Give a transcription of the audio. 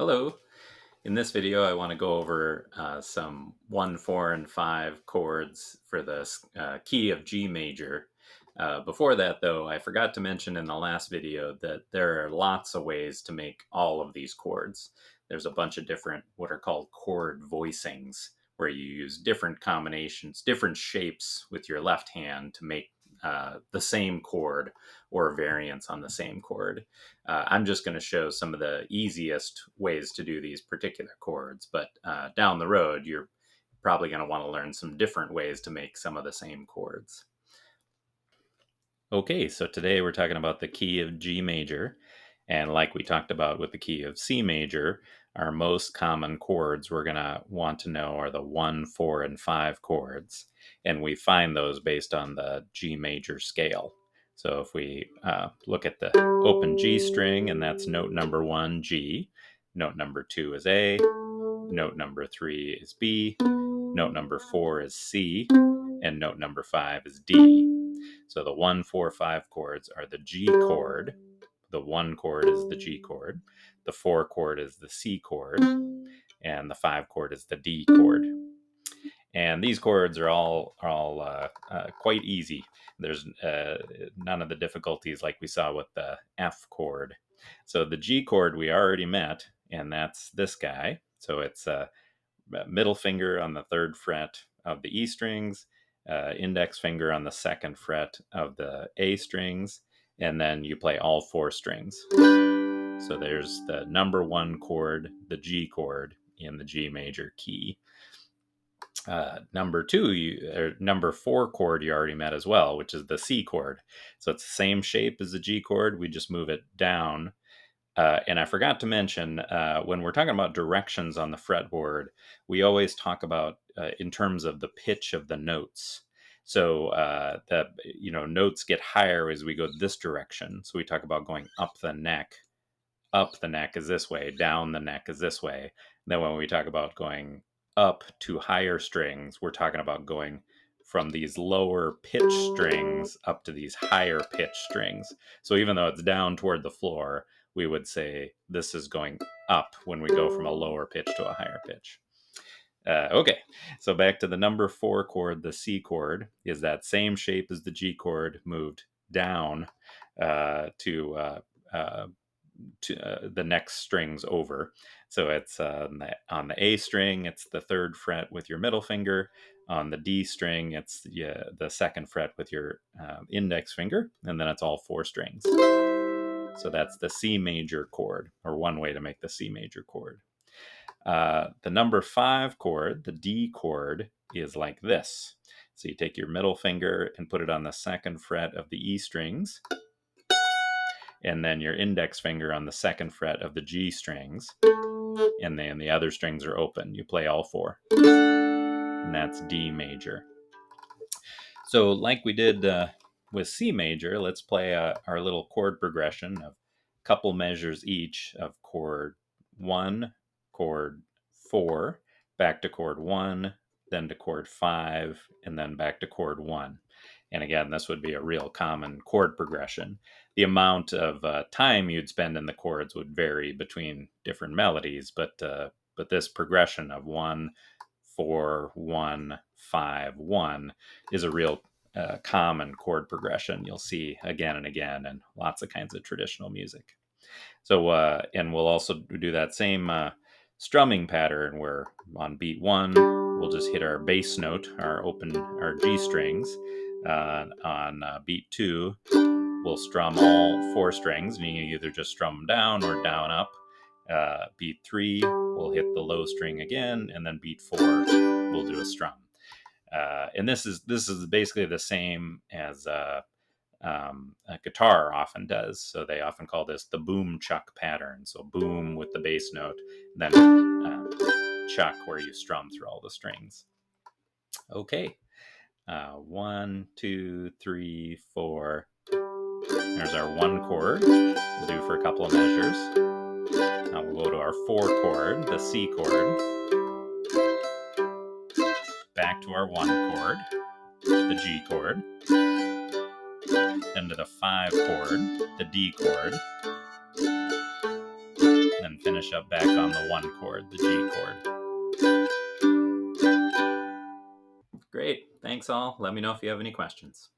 Hello. In this video, I want to go over some 1, 4, and 5 chords for the key of G major. Before that, though, I forgot to mention in the last video that there are lots of ways to make all of these chords. There's a bunch of different what are called chord voicings, where you use different combinations, different shapes with your left hand to make the same chord or variants on the same chord. I'm just going to show some of the easiest ways to do these particular chords, but down the road, you're probably going to want to learn some different ways to make some of the same chords. Okay, so today we're talking about the key of G major. And like we talked about with the key of C major, our most common chords we're going to want to know are the 1, 4, and 5 chords. And we find those based on the G major scale. So if we look at the open G string, and that's note number 1, G, note number 2 is A, note number 3 is B, note number 4 is C, and note number 5 is D. So the 1, 4, 5 chords are the G chord. The 1 chord is the G chord. The 4 chord is the C chord. And the 5 chord is the D chord. And these chords are all quite easy. There's none of the difficulties like we saw with the F chord. So the G chord we already met, and that's this guy. So it's middle finger on the 3rd fret of the E strings, index finger on the 2nd fret of the A strings, and then you play all 4 strings. So there's the number 1 chord, the G chord in the G major key. Number 4 chord you already met as well, which is the C chord. So it's the same shape as the G chord, we just move it down. And I forgot to mention, when we're talking about directions on the fretboard, we always talk about in terms of the pitch of the notes. So the notes get higher as we go this direction. So we talk about going up the neck. Up the neck is this way. Down the neck is this way. And then when we talk about going up to higher strings, we're talking about going from these lower pitch strings up to these higher pitch strings. So even though it's down toward the floor, we would say this is going up when we go from a lower pitch to a higher pitch. Okay, so back to the number 4 chord, the C chord is that same shape as the G chord, moved down to the next strings over. So it's on the A string, it's the 3rd fret with your middle finger. On the D string, it's the 2nd fret with your index finger, and then it's all 4 strings. So that's the C major chord, or one way to make the C major chord. The number 5 chord, the D chord, is like this. So you take your middle finger and put it on the 2nd fret of the E strings, and then your index finger on the 2nd fret of the G strings, and then the other strings are open. You play all 4, and that's D major. So like we did with C major, let's play our little chord progression of a couple measures each of chord 1, chord 4, back to chord 1, then to chord 5, and then back to chord 1. And again, this would be a real common chord progression. The amount of time you'd spend in the chords would vary between different melodies, but this progression of 1, 4, 1, 5, 1 is a real common chord progression you'll see again and again in lots of kinds of traditional music. So, and we'll also do that same strumming pattern where on beat 1, we'll just hit our bass note, our G strings. On beat 2, we'll strum all 4 strings, meaning either just strum down or down up. Beat 3, we'll hit the low string again, and then beat 4, we'll do a strum. And this is basically the same as a guitar often does. So they often call this the boom chuck pattern. So boom with the bass note, then chuck where you strum through all the strings. Okay, 1, 2, 3, 4. There's our 1 chord. We'll do for a couple of measures. Now we'll go to our 4 chord, the C chord. Back to our 1 chord, the G chord. Then to the 5 chord, the D chord. Then finish up back on the 1 chord, the G chord. Great. Thanks all. Let me know if you have any questions.